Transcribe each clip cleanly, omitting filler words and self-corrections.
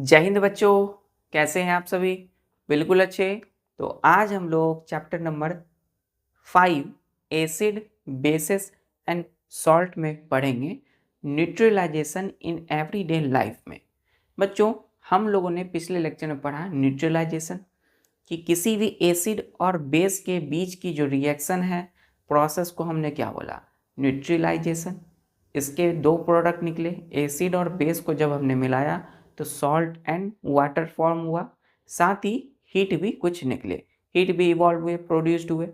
जय हिंद बच्चों, कैसे हैं आप सभी? बिल्कुल अच्छे। तो आज हम लोग chapter number 5 acid basis and salt में पढ़ेंगे न्यूट्रलाइजेशन इन एवरीडे लाइफ में। बच्चों, हम लोगों ने पिछले लेक्चर में पढ़ा न्यूट्रलाइजेशन कि किसी भी एसिड और बेस के बीच की जो रिएक्शन है, प्रोसेस को हमने क्या बोला? न्यूट्रलाइजेशन। इसके दो प्रोडक्ट निकले, एसिड और बेस को जब हमने मिलाया तो सॉल्ट एंड वाटर फॉर्म हुआ। साथ ही हीट भी कुछ निकले, हीट भी इवॉल्व हुए, प्रोड्यूस्ड हुए।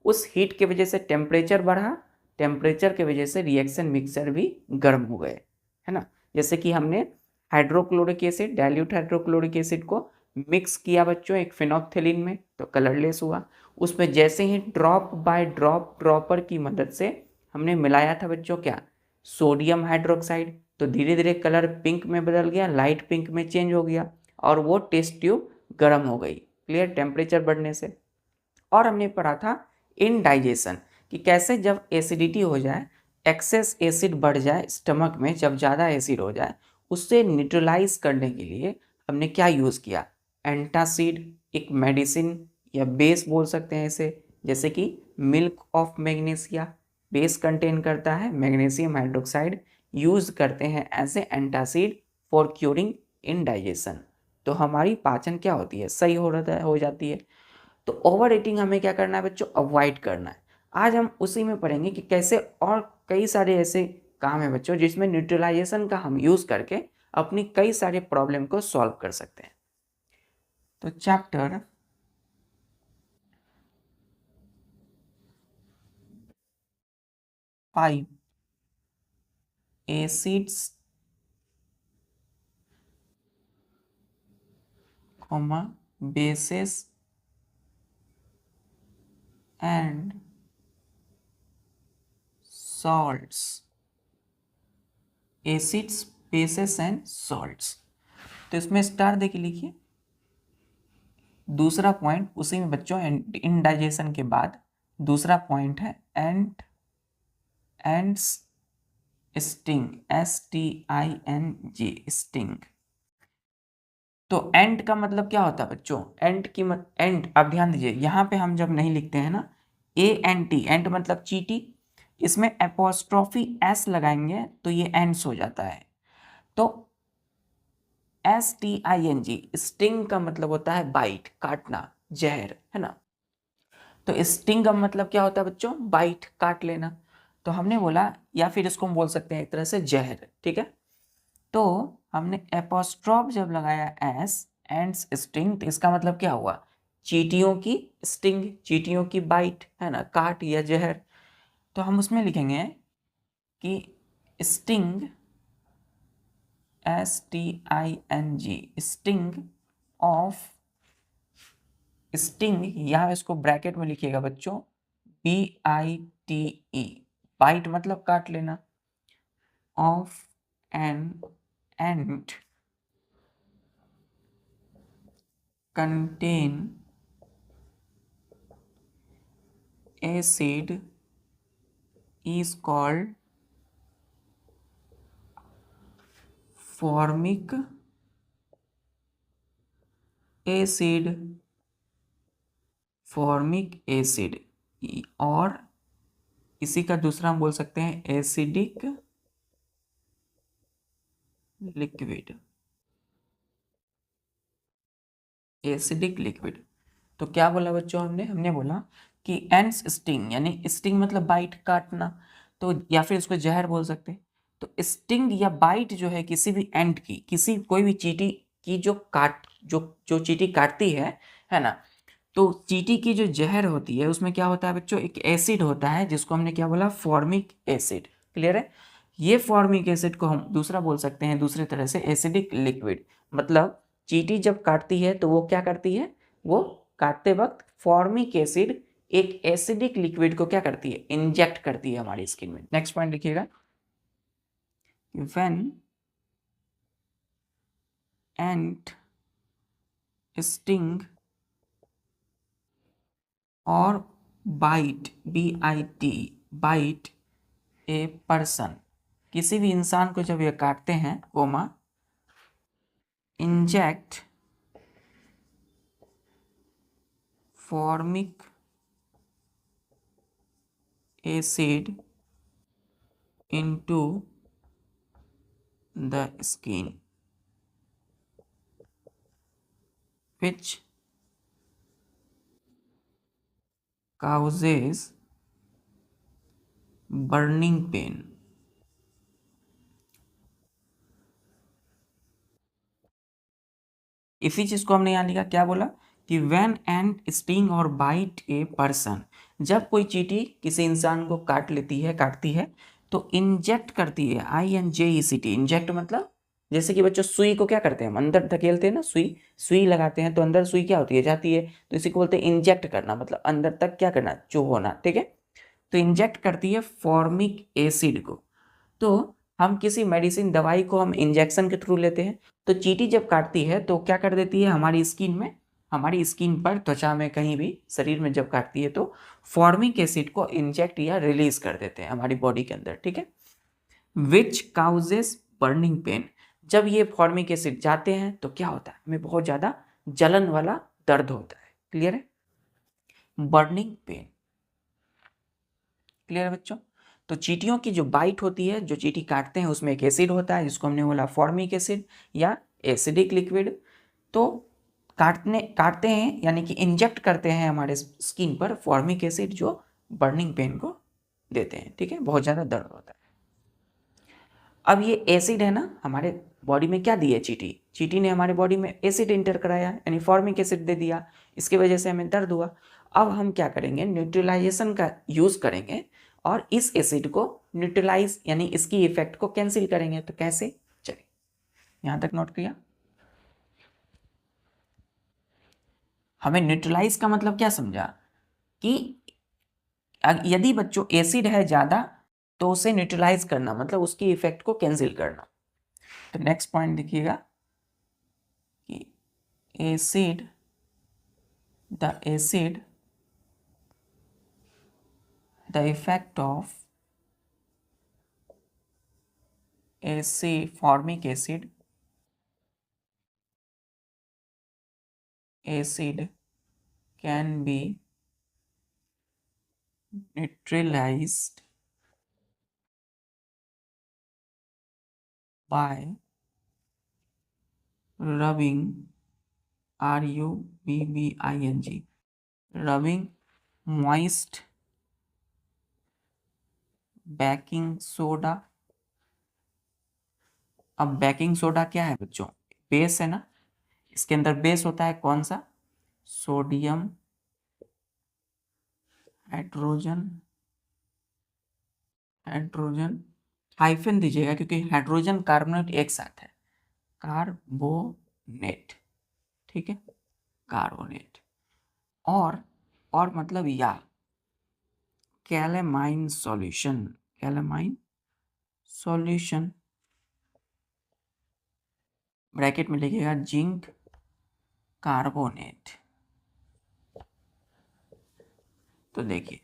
उस हीट की वजह से टेम्परेचर बढ़ा, टेम्परेचर की वजह से रिएक्शन मिक्सचर भी गर्म हो गए, है ना। जैसे कि हमने hydrochloric acid, dilute hydrochloric acid को मिक्स किया बच्चों एक फिनोक्थिलीन में, तो कलरलेस हुआ। उसमें जैसे ही ड्रॉप बाय ड्रॉप ड्रॉपर की मदद से हमने मिलाया था बच्चों क्या? Sodium hydroxide. तो धीरे धीरे कलर पिंक में बदल गया, लाइट पिंक में चेंज हो गया और वो टेस्ट ट्यूब गर्म हो गई, क्लियर, टेम्परेचर बढ़ने से। और हमने पढ़ा था इनडाइजेशन कि कैसे जब एसिडिटी हो जाए, एक्सेस एसिड बढ़ जाए स्टमक में, जब ज़्यादा एसिड हो जाए, उससे न्यूट्रलाइज करने के लिए हमने क्या यूज़ किया? एंटासिड, एक मेडिसिन या बेस बोल सकते हैं इसे, जैसे कि milk of magnesia base contain करता है मैग्नीशियम हाइड्रोक्साइड, यूज़ करते हैं as a antacid for curing indigestion. तो हमारी पाचन क्या होती है? सही हो जाती है। तो ओवर ईटिंग हमें क्या करना है बच्चों? अवॉइड करना है। आज हम उसी में पढ़ेंगे कि कैसे और कई सारे ऐसे काम है बच्चों जिसमें न्यूट्रलाइजेशन का हम यूज़ करके अपनी कई सारे प्रॉब्लम को सॉल्व कर सकते हैं। तो chapter 5 acids comma basis and salts, acids bases and salts. तो इसमें स्टार देके लिखिए। दूसरा पॉइंट उसी में बच्चों, इनडाइजेशन के बाद दूसरा पॉइंट है एंड्स स्टिंग, STING, स्टिंग। तो एंड का मतलब क्या होता है बच्चों? एंड की एंड, अब ध्यान दीजिए, यहाँ पे हम जब नहीं लिखते हैं ना ANT, एंड मतलब चीटी, इसमें एपोस्ट्रोफी S लगाएंगे तो ये एंड्स हो जाता है। तो STING, स्टिंग का मतलब होता है बाइट, काटना, जहर, है ना। तो स्टिंग का मतलब क्या होता है बच्चों? बाइट, काट लेना। तो हमने बोला, या फिर इसको हम बोल सकते हैं एक तरह से जहर, ठीक है। तो हमने एपोस्ट्रोफ जब लगाया एस, एंड्स स्टिंग, तो इसका मतलब क्या हुआ? चींटियों की स्टिंग, चींटियों की बाइट, है ना, काट या जहर। तो हम उसमें लिखेंगे कि sting, STING, sting of, sting यहाँ इसको ब्रैकेट में लिखिएगा बच्चों, BITE, बाइट मतलब काट लेना, of an ant contain acid is called formic acid, formic acid, और इसी का दूसरा हम बोल सकते हैं एसिडिक लिक्विड, एसिडिक लिक्विड। तो क्या बोला बच्चों हमने बोला कि एंड्स स्टिंग, यानी स्टिंग मतलब बाइट, काटना, तो या फिर इसको जहर बोल सकते हैं। तो स्टिंग या बाइट जो है किसी भी एंड की, किसी कोई भी चींटी की जो चींटी काटती है ना, तो चींटी की जो जहर होती है उसमें क्या होता है बच्चों? एक एसिड होता है जिसको हमने क्या बोला? फॉर्मिक एसिड, क्लियर है। ये फॉर्मिक एसिड को हम दूसरा बोल सकते हैं, दूसरी तरह से एसिडिक लिक्विड। मतलब चींटी जब काटती है तो वो क्या करती है? वो काटते वक्त फॉर्मिक एसिड, एक एसिडिक लिक्विड को क्या करती है? इंजेक्ट करती है हमारी स्किन में। नेक्स्ट पॉइंट लिखिएगा, व्हेन एंट स्टिंग और bite, BIT, bite a person, किसी भी इंसान को जब ये काटते हैं, comma, inject formic acid into the skin which causes burning pain. इसी चीज को हमने यहाँ लिखा, क्या बोला कि when and sting or bite a person, जब कोई चींटी किसी इंसान को काटती है तो इंजेक्ट करती है, INJECT, इंजेक्ट मतलब जैसे कि बच्चों सुई को क्या करते हैं हम अंदर धकेलते हैं ना, सुई लगाते हैं तो अंदर सुई क्या होती है, जाती है, तो इसी को बोलते हैं इंजेक्ट करना, मतलब अंदर तक क्या करना, होना, ठीक है। तो इंजेक्ट करती है फॉर्मिक एसिड को। तो हम किसी मेडिसिन दवाई को हम इंजेक्शन के थ्रू लेते हैं, तो चींटी जब काटती है तो क्या कर देती है, हमारी स्किन पर, त्वचा में, कहीं भी शरीर में जब काटती है तो फॉर्मिक एसिड को इंजेक्ट या रिलीज कर देते हैं हमारी बॉडी के अंदर, ठीक है। विच काउजेस बर्निंग पेन, जब ये फॉर्मिक एसिड जाते हैं तो क्या होता है, हमें बहुत ज़्यादा जलन वाला दर्द होता है, क्लियर है, बर्निंग पेन, क्लियर है बच्चों। तो चींटियों की जो बाइट होती है, जो चींटी काटते हैं, उसमें एक एसिड होता है जिसको हमने बोला फॉर्मिक एसिड या एसिडिक लिक्विड। तो काटते हैं यानी कि इंजेक्ट करते हैं हमारे स्किन पर फॉर्मिक एसिड जो बर्निंग पेन को देते हैं, ठीक है, बहुत ज़्यादा दर्द होता है। अब ये एसिड है ना, हमारे बॉडी में क्या दिया चींटी ने हमारे बॉडी में एसिड इंटर कराया, यानी फॉर्मिक एसिड दे दिया, इसकी वजह से हमें दर्द हुआ। अब हम क्या करेंगे, न्यूट्रलाइजेशन का यूज़ करेंगे और इस एसिड को न्यूट्रलाइज यानी इसकी इफेक्ट को कैंसिल करेंगे। तो कैसे, चलिए यहाँ तक नोट किया। हमें न्यूट्रलाइज का मतलब क्या समझा कि यदि बच्चों एसिड है ज़्यादा तो उसे न्यूट्रलाइज करना, मतलब उसकी इफेक्ट को कैंसिल करना। तो नेक्स्ट पॉइंट देखिएगा कि acid the effect of formic acid can be neutralized by rubbing, rubbing moist baking soda. अब बेकिंग सोडा क्या है बच्चों, बेस है ना, इसके अंदर बेस होता है कौन सा, सोडियम हाइड्रोजन हाइफन दीजिएगा क्योंकि हाइड्रोजन कार्बोनेट एक साथ है, कार्बोनेट, ठीक है, कार्बोनेट, और मतलब या कैलेमाइन सॉल्यूशन, ब्रैकेट में लिखिएगा जिंक कार्बोनेट। तो देखिए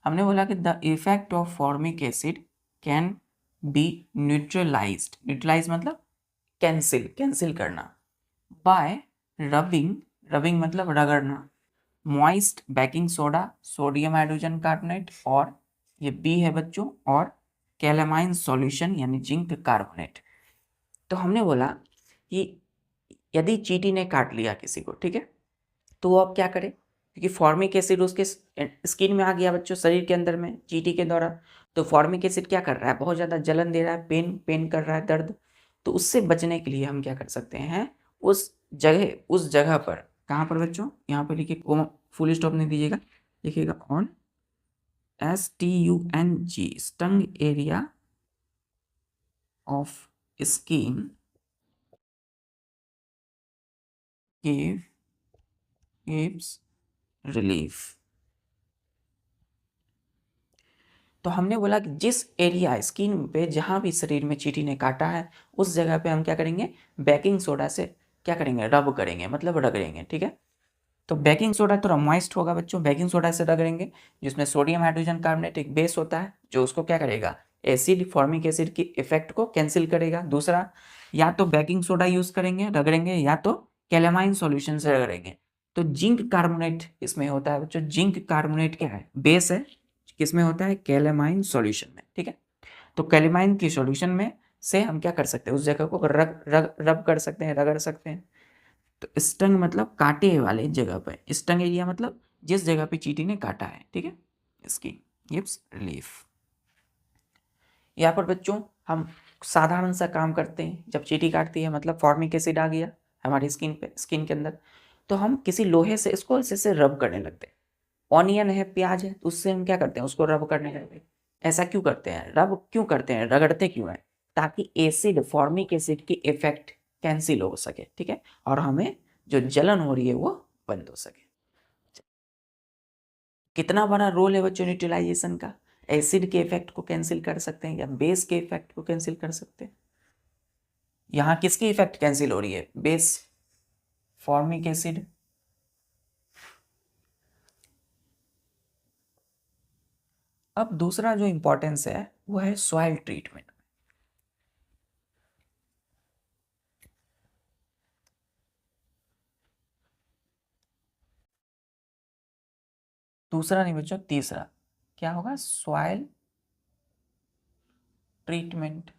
हमने बोला कि the effect of formic acid can be neutralise मतलब कैंसिल करना, बाय रबिंग मतलब रगड़ना, moist baking soda, sodium hydrogen carbonate, और ये बी है बच्चों, और कैलेमाइन सॉल्यूशन यानी जिंक कार्बोनेट। तो हमने बोला कि यदि चींटी ने काट लिया किसी को, ठीक है, तो वो अब क्या करे, क्योंकि फॉर्मिक एसिड उसके स्किन में आ गया बच्चों, शरीर के अंदर में चींटी के द्वारा, तो फॉर्मिक एसिड क्या कर रहा है, बहुत ज़्यादा जलन दे रहा है, पेन कर रहा है, दर्द। तो उससे बचने के लिए हम क्या कर सकते हैं, उस जगह पर, कहाँ पर बच्चों, यहाँ पर लिखिए, फुल स्टॉप नहीं दीजिएगा, लिखिएगा on STUNG stung area of skin gives relief. तो हमने बोला कि जिस एरिया स्किन पे जहाँ भी शरीर में चींटी ने काटा है उस जगह पे हम क्या करेंगे, बेकिंग सोडा से क्या करेंगे, रब करेंगे, मतलब रगड़ेंगे, ठीक है। तो बेकिंग सोडा थोड़ा मॉइस्ट होगा बच्चों, बेकिंग सोडा से रगड़ेंगे, जिसमें सोडियम हाइड्रोजन कार्बोनेट एक बेस होता है जो उसको क्या करेगा, एसिड फॉर्मिक एसिड की इफेक्ट को कैंसिल करेगा। दूसरा, या तो बेकिंग सोडा यूज करेंगे रगड़ेंगे, या तो कैलामाइन सॉल्यूशन से रगड़ेंगे। तो जिंक कार्बोनेट इसमें होता है बच्चों। जिंक कार्बोनेट क्या है? बेस है। किसमें होता है? कैलामाइन सॉल्यूशन में। ठीक है, तो कैलामाइन की सॉल्यूशन में से हम क्या कर सकते हैं? उस जगह को रब कर सकते हैं, रगड़ सकते हैं। तो स्टंग मतलब कांटे वाले जगह पे, स्टंग एरिया मतलब जिस जगह पे चींटी ने काटा है। ठीक है, इसकी गिव्स रिलीफ। यहाँ पर बच्चों हम साधारण सा काम करते हैं। जब चींटी काटती है मतलब फॉर्मिक एसिड आ गया हमारी स्किन पे, स्किन के अंदर, तो हम किसी लोहे से इसको ऐसे रब करने लगते हैं। ऑनियन है, प्याज है, तो उससे हम क्या करते हैं? उसको रब करने लगते हैं। ऐसा क्यों करते हैं? रब क्यों करते हैं? रगड़ते क्यों है? ताकि एसिड, फॉर्मिक एसिड की इफेक्ट कैंसिल हो सके। ठीक है, और हमें जो जलन हो रही है वो बंद हो सके। कितना बड़ा रोल है बच्चों न्यूट्रलाइजेशन का। एसिड के इफेक्ट को कैंसिल कर सकते हैं या बेस के इफेक्ट को कैंसिल कर सकते हैं। यहाँ किसकी इफेक्ट कैंसिल हो रही है? Base, formic acid. अब दूसरा जो इंपॉर्टेंस है वो है सॉइल ट्रीटमेंट। दूसरा नहीं बच्चों, तीसरा क्या होगा? Soil treatment.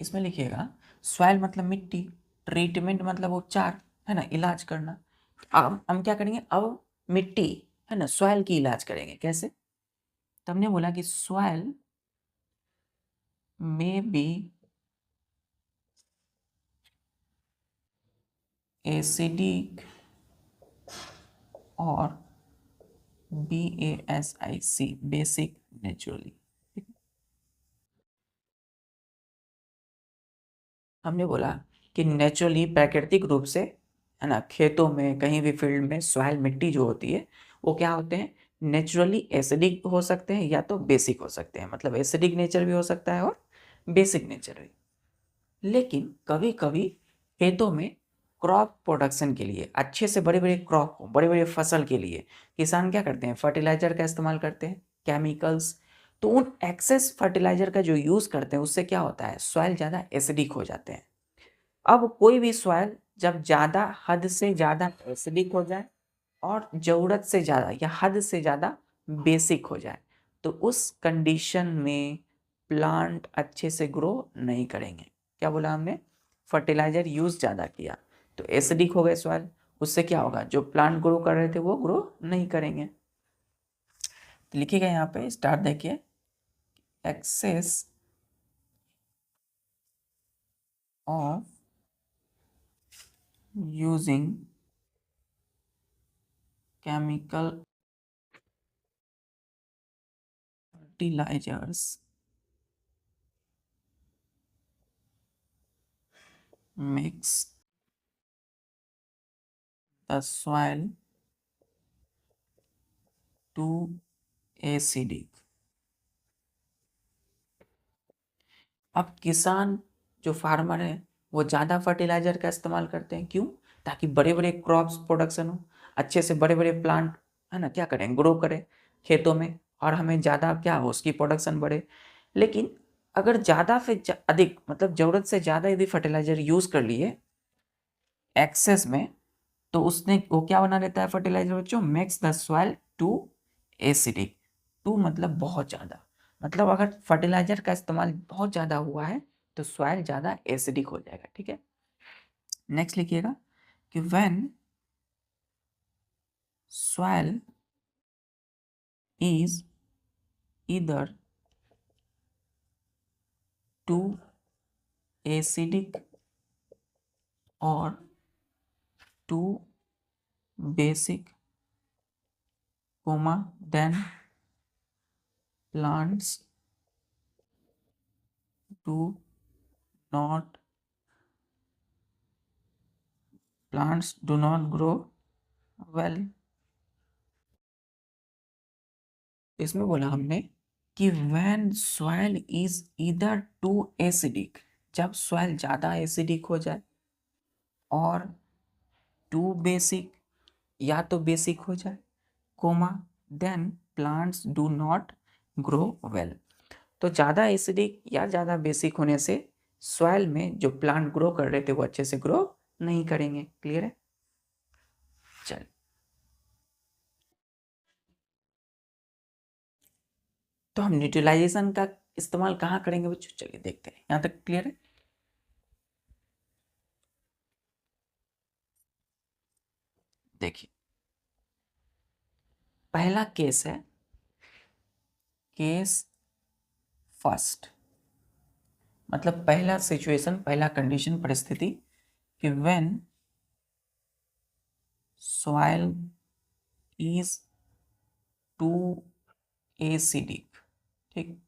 इसमें लिखिएगा सॉइल मतलब मिट्टी, ट्रीटमेंट मतलब उपचार, है ना, इलाज करना। अब हम क्या करेंगे? अब मिट्टी, है ना, सॉइल की इलाज करेंगे। कैसे? तो हमने बोला कि सॉइल में बी एसिडिक और BASIC बेसिक नेचुरली। हमने बोला कि नेचुरली, प्राकृतिक रूप से, है ना, खेतों में कहीं भी फील्ड में सॉइल मिट्टी जो होती है वो क्या होते हैं? नेचुरली एसिडिक हो सकते हैं या तो बेसिक हो सकते हैं। मतलब एसिडिक नेचर भी हो सकता है और बेसिक नेचर भी। लेकिन कभी कभी खेतों में क्रॉप प्रोडक्शन के लिए, अच्छे से बड़े बड़े क्रॉप हो, बड़े बड़े फसल के लिए किसान क्या करते हैं? फर्टिलाइजर का इस्तेमाल करते हैं, केमिकल्स। तो उन एक्सेस फर्टिलाइजर का जो यूज़ करते हैं उससे क्या होता है? सॉइल ज़्यादा एसिडिक हो जाते हैं। अब कोई भी सॉइल जब ज़्यादा, हद से ज़्यादा एसिडिक हो जाए और ज़रूरत से ज़्यादा या हद से ज़्यादा बेसिक हो जाए, तो उस कंडीशन में प्लांट अच्छे से ग्रो नहीं करेंगे। क्या बोला हमने? फर्टिलाइजर यूज़ ज़्यादा किया तो एसिडिक हो गए सॉइल। उससे क्या होगा? जो प्लांट ग्रो कर रहे थे वो ग्रो नहीं करेंगे। तो लिखिएगा यहाँ पे, स्टार्ट देखिए, excess of using chemical fertilizers makes the soil too acidic। अब किसान जो फार्मर है वो ज़्यादा फर्टिलाइजर का इस्तेमाल करते हैं। क्यों? ताकि बड़े बड़े क्रॉप्स प्रोडक्शन हो, अच्छे से बड़े बड़े प्लांट, है ना, क्या करें? ग्रो करें खेतों में, और हमें ज़्यादा क्या हो, उसकी प्रोडक्शन बढ़े। लेकिन अगर ज़्यादा से अधिक, मतलब ज़रूरत से ज़्यादा यदि फर्टिलाइजर यूज़ कर लिए एक्सेस में, तो उसने वो क्या बना देता है फर्टिलाइजर बच्चों? Makes the soil too acidic. Too मतलब बहुत ज़्यादा, मतलब अगर फर्टिलाइजर का इस्तेमाल बहुत ज़्यादा हुआ है तो सॉइल ज़्यादा एसिडिक हो जाएगा। ठीक है, नेक्स्ट लिखिएगा कि when soil is either too acidic और too basic, comma, then plants do not grow well। इसमें बोला हमने कि when soil is either too acidic, जब soil ज़्यादा एसिडिक हो जाए, और too basic, या तो बेसिक हो जाए, comma, then plants do not grow well. तो ज़्यादा एसिडिक या ज़्यादा बेसिक होने से सॉइल में जो प्लांट ग्रो कर रहे थे वो अच्छे से ग्रो नहीं करेंगे। क्लियर है? चल, तो हम न्यूट्रलाइजेशन का इस्तेमाल कहाँ करेंगे बच्चों? चलिए देखते हैं। यहाँ तक क्लियर है? देखिए, पहला केस है केस फर्स्ट, मतलब पहला सिचुएशन, पहला कंडीशन, परिस्थिति कि when soil is too acidic. ठीक,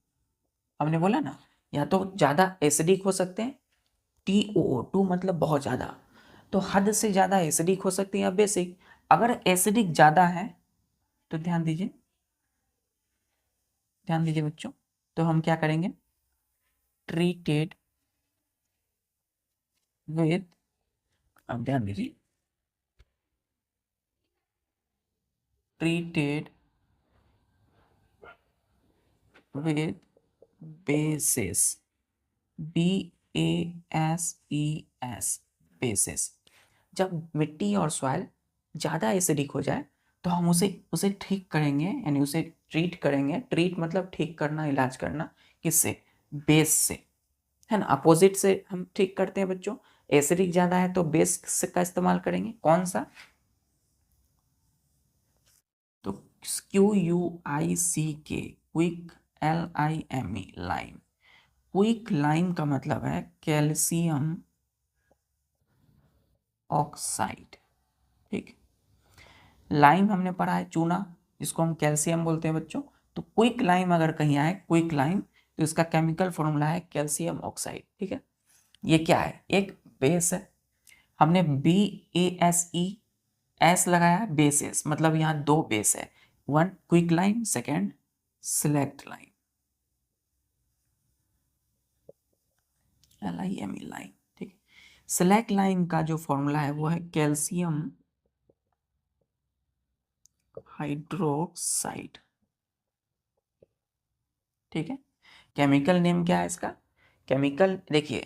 हमने बोला ना, या तो ज़्यादा एसिडिक हो सकते हैं, TOO2 मतलब बहुत ज़्यादा, तो हद से ज़्यादा एसिडिक हो सकती है या बेसिक। अगर एसिडिक ज़्यादा है तो ध्यान दीजिए, ध्यान दीजिए बच्चों, तो हम क्या करेंगे? ट्रीटेड विद, अब ध्यान दीजिए, treated with basis, BASES, basis. जब मिट्टी और सॉइल ज़्यादा एसिडिक हो जाए तो हम उसे उसे ठीक करेंगे, यानी उसे ट्रीट करेंगे। ट्रीट मतलब ठीक करना, इलाज करना। किससे? बेस से, है ना। अपोजिट से हम ठीक करते हैं बच्चों। एसिडिक ज़्यादा है तो बेस का इस्तेमाल करेंगे। कौन सा? तो QUICK, quick, LIME, lime. Quick lime का मतलब है कैल्शियम ऑक्साइड। ठीक, लाइम हमने पढ़ा है चूना, जिसको हम कैल्शियम बोलते हैं बच्चों। तो क्विक लाइम अगर कहीं आए, क्विक लाइम, तो इसका केमिकल फॉर्मूला है कैल्शियम ऑक्साइड। ठीक है, ये क्या है? एक बेस है। हमने BASE एस लगाया, बेसेस, मतलब यहाँ दो बेस है, one quick lime, second slaked lime, LIME lime. ठीक, सिलेक्ट लाइम का जो फॉर्मूला है वो है कैल्शियम हाइड्रोक्साइड। ठीक है, केमिकल नेम क्या है इसका? केमिकल देखिए,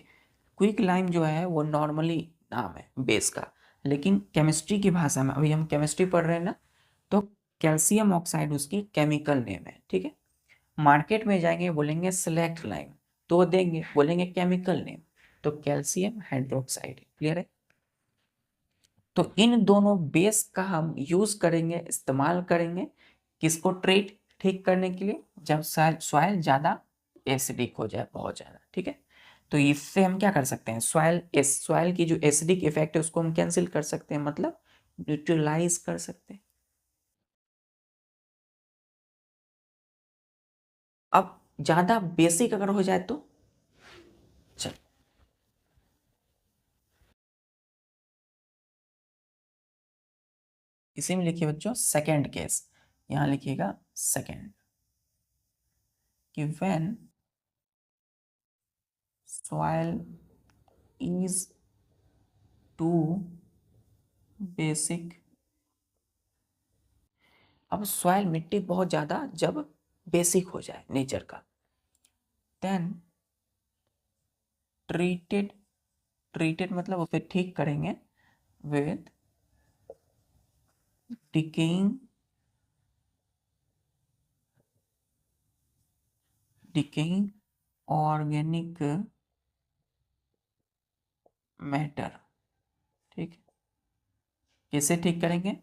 क्विक लाइम जो है वो नॉर्मली नाम है बेस का, लेकिन केमिस्ट्री की भाषा में, अभी हम केमिस्ट्री पढ़ रहे हैं ना, तो कैल्शियम ऑक्साइड उसकी केमिकल नेम है। ठीक है, मार्केट में जाएंगे बोलेंगे सिलेक्ट लाइम, तो देंगे, बोलेंगे केमिकल नेम, तो कैल्शियम हाइड्रोक्साइड। क्लियर है? तो इन दोनों बेस का हम यूज करेंगे, इस्तेमाल करेंगे, किसको? ट्रीट, ठीक करने के लिए, जब सॉइल ज़्यादा एसिडिक हो जाए, बहुत ज़्यादा। ठीक है, तो इससे हम क्या कर सकते हैं? सॉइल की जो एसिडिक इफेक्ट है उसको हम कैंसिल कर सकते हैं, मतलब न्यूट्रलाइज कर सकते हैं। अब ज़्यादा बेसिक अगर हो जाए तो चल, इसी में लिखिए बच्चों सेकेंड केस, यहाँ लिखिएगा सेकेंड, कि when soil is too basic। अब सॉइल, मिट्टी बहुत ज़्यादा जब बेसिक हो जाए नेचर का, देन ट्रीटेड, ट्रीटेड मतलब उसे ठीक करेंगे with decaying, decaying organic matter. ठीक, कैसे ठीक करेंगे?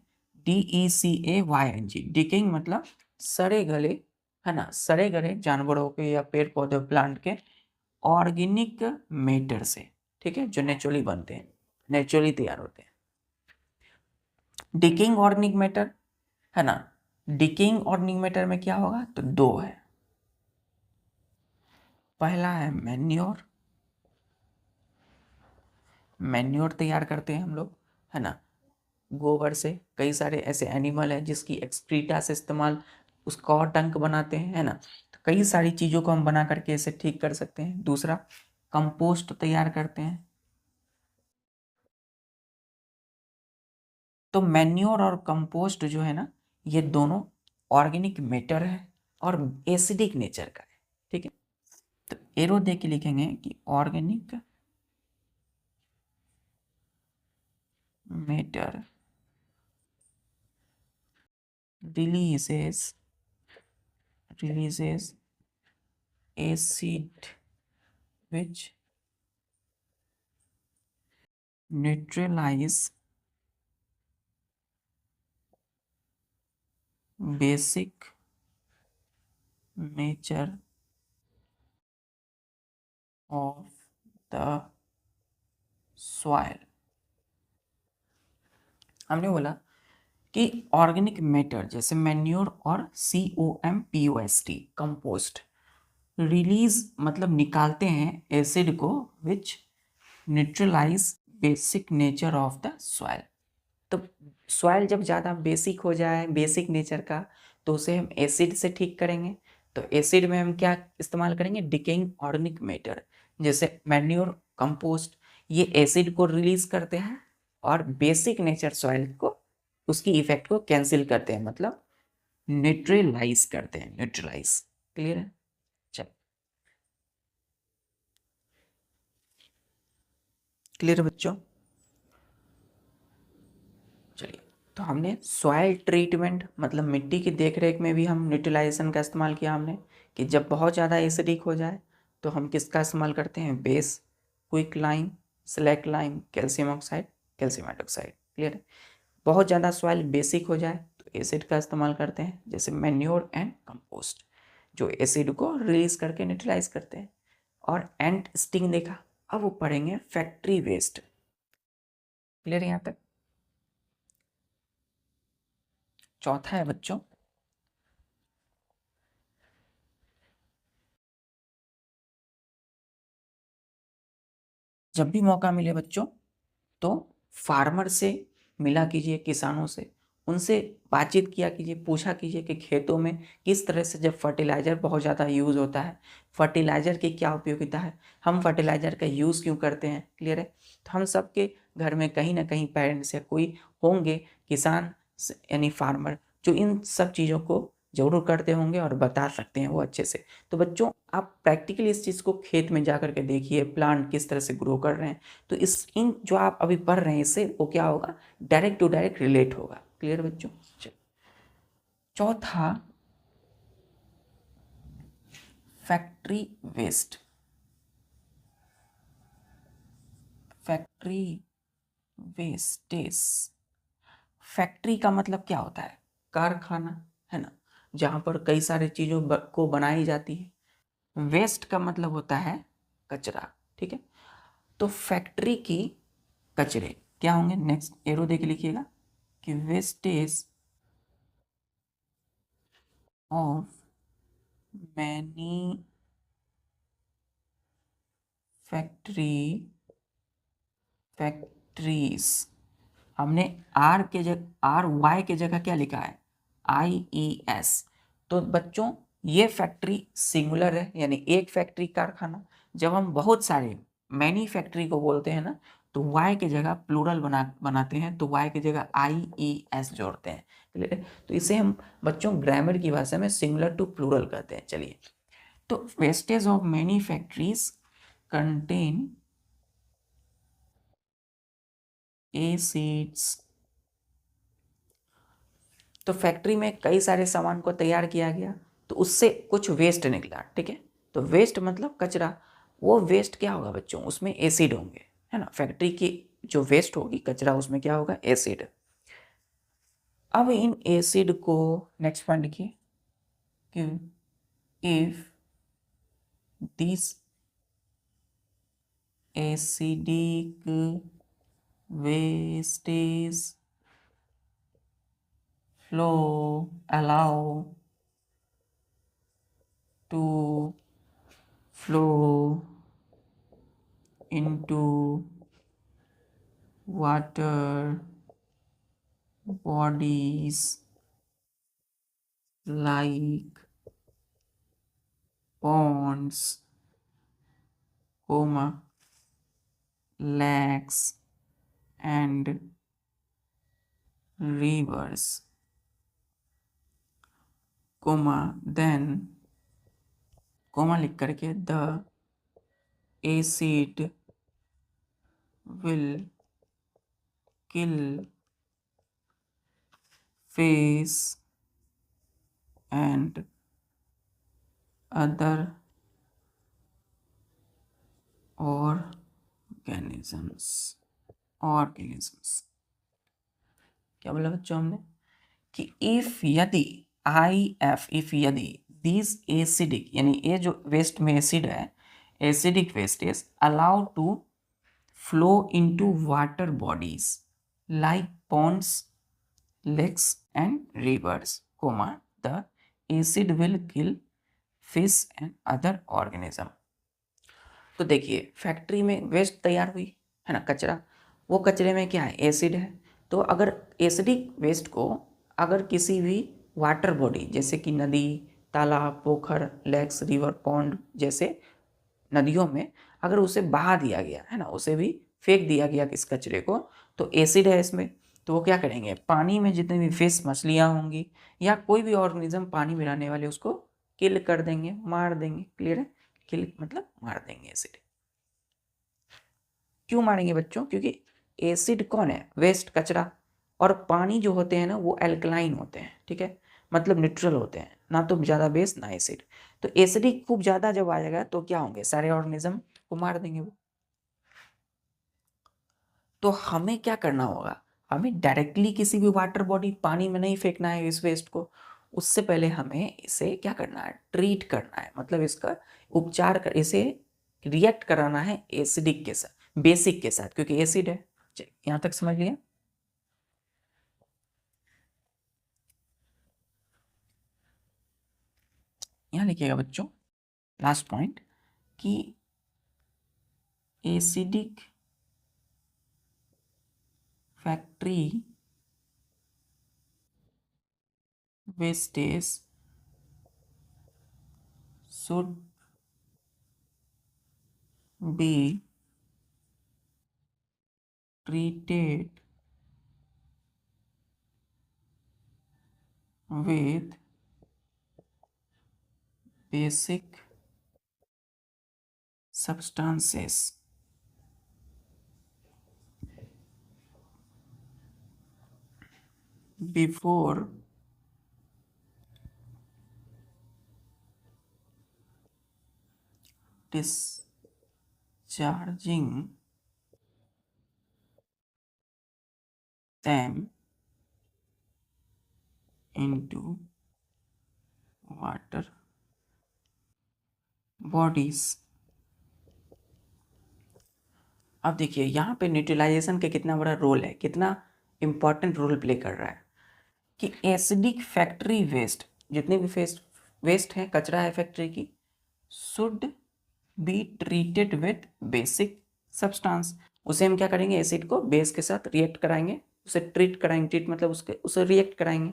DECAYNG, डिकेइंग मतलब सड़े गले, है ना, सड़े गले जानवरों के या पेड़ पौधे प्लांट के ऑर्गेनिक मैटर से। ठीक है, जो नेचुरली बनते हैं, नेचुरली तैयार होते हैं। डिकेइंग ऑर्गेनिक मैटर, है ना, डिकेइंग ऑर्गेनिक मैटर में क्या होगा? तो दो है। पहला है मैन्योर, मैन्योर तैयार करते हैं हम लोग, है ना, गोबर से। कई सारे ऐसे एनिमल हैं जिसकी एक्सक्रीटा से इस्तेमाल, उसका और टंक बनाते हैं, है ना। तो कई सारी चीज़ों को हम बना करके इसे ठीक कर सकते हैं। दूसरा, कंपोस्ट तैयार करते हैं। तो मैन्योर और कंपोस्ट जो है ना, ये दोनों ऑर्गेनिक मैटर है और एसिडिक नेचर का है, ठीक है। तो एरो दे के लिखेंगे कि organic matter releases acid which neutralize basic nature of the soil। हमने बोला कि ऑर्गेनिक मैटर जैसे मैन्योर और COMPOST कंपोस्ट रिलीज मतलब निकालते हैं एसिड को which neutralize basic nature of the soil. तो सॉइल जब ज़्यादा बेसिक हो जाए, बेसिक नेचर का, तो उसे हम एसिड से ठीक करेंगे। तो एसिड में हम क्या इस्तेमाल करेंगे, डिकेइंग ऑर्गेनिक मैटर जैसे मैन्योर, कंपोस्ट, ये एसिड को रिलीज करते हैं और बेसिक नेचर सॉइल को, उसकी इफेक्ट को कैंसिल करते हैं, मतलब न्यूट्रलाइज करते हैं, न्यूट्रलाइज। क्लियर है? चल, क्लियर है बच्चों? चलिए, तो हमने सॉइल ट्रीटमेंट मतलब मिट्टी की देखरेख में भी हम न्यूट्रलाइजेशन का इस्तेमाल किया हमने, कि जब बहुत ज़्यादा एसिडिक हो जाए तो हम किसका इस्तेमाल करते हैं, base, quick lime, slack lime, calcium oxide, calcium hydroxide. Clear है? बहुत ज़्यादा सॉइल बेसिक हो जाए तो एसिड का इस्तेमाल करते हैं जैसे मैन्योर एंड कंपोस्ट, जो एसिड को रिलीज करके न्यूट्रलाइज करते हैं। और एंट स्टिंग देखा, अब वो पढ़ेंगे फैक्ट्री वेस्ट। क्लियर है यहाँ तक? चौथा है बच्चों, जब भी मौका मिले बच्चों तो फार्मर से मिला कीजिए, किसानों से, उनसे बातचीत किया कीजिए, पूछा कीजिए कि खेतों में किस तरह से, जब फर्टिलाइज़र बहुत ज़्यादा यूज़ होता है, फर्टिलाइज़र की क्या उपयोगिता है, हम फर्टिलाइज़र का यूज़ क्यों करते हैं। क्लियर है? तो हम सबके घर में कहीं ना कहीं पेरेंट्स या कोई होंगे किसान यानी फार्मर, जो इन सब चीज़ों को ज़रूर करते होंगे और बता सकते हैं वो अच्छे से। तो बच्चों, आप प्रैक्टिकली इस चीज़ को खेत में जा कर के देखिए, प्लांट किस तरह से ग्रो कर रहे हैं, तो इस इन जो आप अभी पढ़ रहे हैं इससे वो क्या होगा, डायरेक्ट टू डायरेक्ट रिलेट होगा। क्लियर बच्चों? चौथा, factory waste. Factory wastage. Factory का मतलब क्या होता है, कारखाना, है ना, जहाँ पर कई सारी चीज़ों को बनाई जाती है। वेस्ट का मतलब होता है कचरा, ठीक है। तो फैक्ट्री की कचरे क्या होंगे, नेक्स्ट एरो देके लिखिएगा कि वेस्टेज ऑफ मैनी फैक्ट्रीज। हमने आर के जगह, आर वाई के जगह क्या लिखा है, IES। तो बच्चों, ये फैक्ट्री सिंगुलर है, यानी एक फैक्ट्री, कारखाना। जब हम बहुत सारे मैनी फैक्ट्री को बोलते हैं ना, तो वाई के जगह प्लूरल बनाते हैं, तो वाई की जगह IES जोड़ते हैं। क्लियर है? तो इसे हम बच्चों ग्रामर की भाषा में सिंगुलर टू प्लूरल कहते हैं। चलिए, तो wastage of many factories contain acids. तो फैक्ट्री में कई सारे सामान को तैयार किया गया, तो उससे कुछ वेस्ट निकला, ठीक है। तो वेस्ट मतलब कचरा, वो वेस्ट क्या होगा बच्चों, उसमें एसिड होंगे, है ना। फैक्ट्री की जो वेस्ट होगी, कचरा, उसमें क्या होगा, एसिड। अब इन एसिड को, नेक्स्ट पॉइंट लिखिए कि if this acidic wastage flow allow to flow into water bodies like ponds, lakes and rivers. Comma then comma लिख करके the acid will kill fish and other organisms क्या बोला बच्चों हमने कि इफ यदि दिस एसिडिक यानी ये जो वेस्ट में एसिड है acidic waste is allowed to flow into water bodies like ponds lakes and rivers, the acid will kill fish and other organism। तो देखिए फैक्ट्री में वेस्ट तैयार हुई है ना, कचरा, वो कचरे में क्या है, एसिड है। तो अगर एसिडिक वेस्ट को अगर किसी भी वाटर बॉडी जैसे कि नदी, तालाब, पोखर, लेक्स, रिवर, पॉन्ड जैसे नदियों में अगर उसे बहा दिया गया है ना, उसे भी फेंक दिया गया इस कचरे को, तो एसिड है इसमें, तो वो क्या करेंगे, पानी में जितने भी फिश मछलियाँ होंगी या कोई भी ऑर्गेनिज्म पानी में रहने वाले उसको किल कर देंगे, मार देंगे। क्लियर है, किल मतलब मार देंगे एसिड। क्यों मारेंगे बच्चों, क्योंकि एसिड कौन है, वेस्ट, कचरा, और पानी जो होते हैं ना वो एल्कलाइन होते हैं, ठीक है, मतलब न्यूट्रल होते हैं, ना तो ज़्यादा बेस ना एसिड। तो एसिडिक खूब ज़्यादा जब आ जाएगा तो क्या होंगे, सारे ऑर्गेनिज्म को मार देंगे वो। तो हमें क्या करना होगा, हमें डायरेक्टली किसी भी वाटर बॉडी पानी में नहीं फेंकना है इस वेस्ट को, उससे पहले हमें इसे क्या करना है, ट्रीट करना है, मतलब इसका उपचार कर, इसे रिएक्ट कराना है एसिडिक के साथ, बेसिक के साथ, क्योंकि एसिड है। यहाँ तक समझ लिया। यहाँ लिखिएगा बच्चों लास्ट पॉइंट कि acidic factory wastage should be treated with basic substances before discharging them into water bodies। अब देखिए यहाँ पे न्यूट्रलाइजेशन का कितना बड़ा रोल है, कितना इंपॉर्टेंट रोल प्ले कर रहा है कि एसिडिक फैक्ट्री वेस्ट, जितने भी वेस्ट है, कचरा है फैक्ट्री की, should be treated with basic substance. उसे हम क्या करेंगे, एसिड को बेस के साथ रिएक्ट कराएंगे, उसे ट्रीट कराएंगे, ट्रीट मतलब उसे रिएक्ट कराएंगे।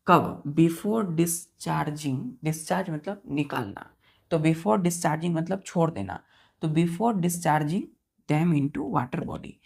कब, बिफोर डिस्चार्जिंग, डिस्चार्ज मतलब निकालना, तो बिफोर डिस्चार्जिंग मतलब छोड़ देना, तो before discharging them into water body.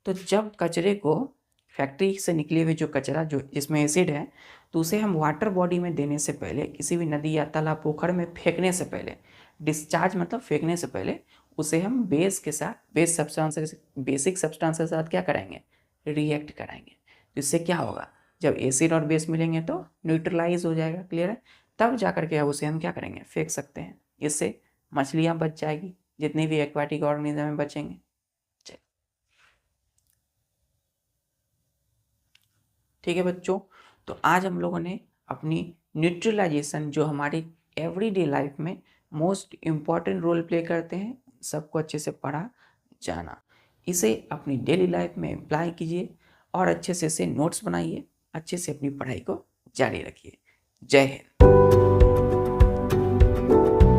तो जब कचरे को, फैक्ट्री से निकले हुए जो कचरा जो जिसमें एसिड है, तो उसे हम वाटर बॉडी में देने से पहले, किसी भी नदी या तालाब पोखर में फेंकने से पहले, डिस्चार्ज मतलब फेंकने से पहले, उसे हम बेस के साथ, बेस सब्सटेंस, बेसिक सब्सटेंस के साथ क्या कराएंगे, रिएक्ट कराएंगे। तो इससे क्या होगा, जब एसिड और बेस मिलेंगे तो न्यूट्रलाइज हो जाएगा। क्लियर है, तब जा करके अब उसे हम क्या करेंगे, फेंक सकते हैं। इससे मछलियाँ बच जाएगी, जितनी भी एक्वाटिक ऑर्गेनिज्म बचेंगे। ठीक है बच्चों, तो आज हम लोगों ने अपनी न्यूट्रलाइजेशन जो हमारी एवरीडे लाइफ में मोस्ट इम्पॉर्टेंट रोल प्ले करते हैं, सबको अच्छे से पढ़ा, जाना। इसे अपनी डेली लाइफ में अप्लाई कीजिए और अच्छे से इसे नोट्स बनाइए, अच्छे से अपनी पढ़ाई को जारी रखिए। जय हिंद।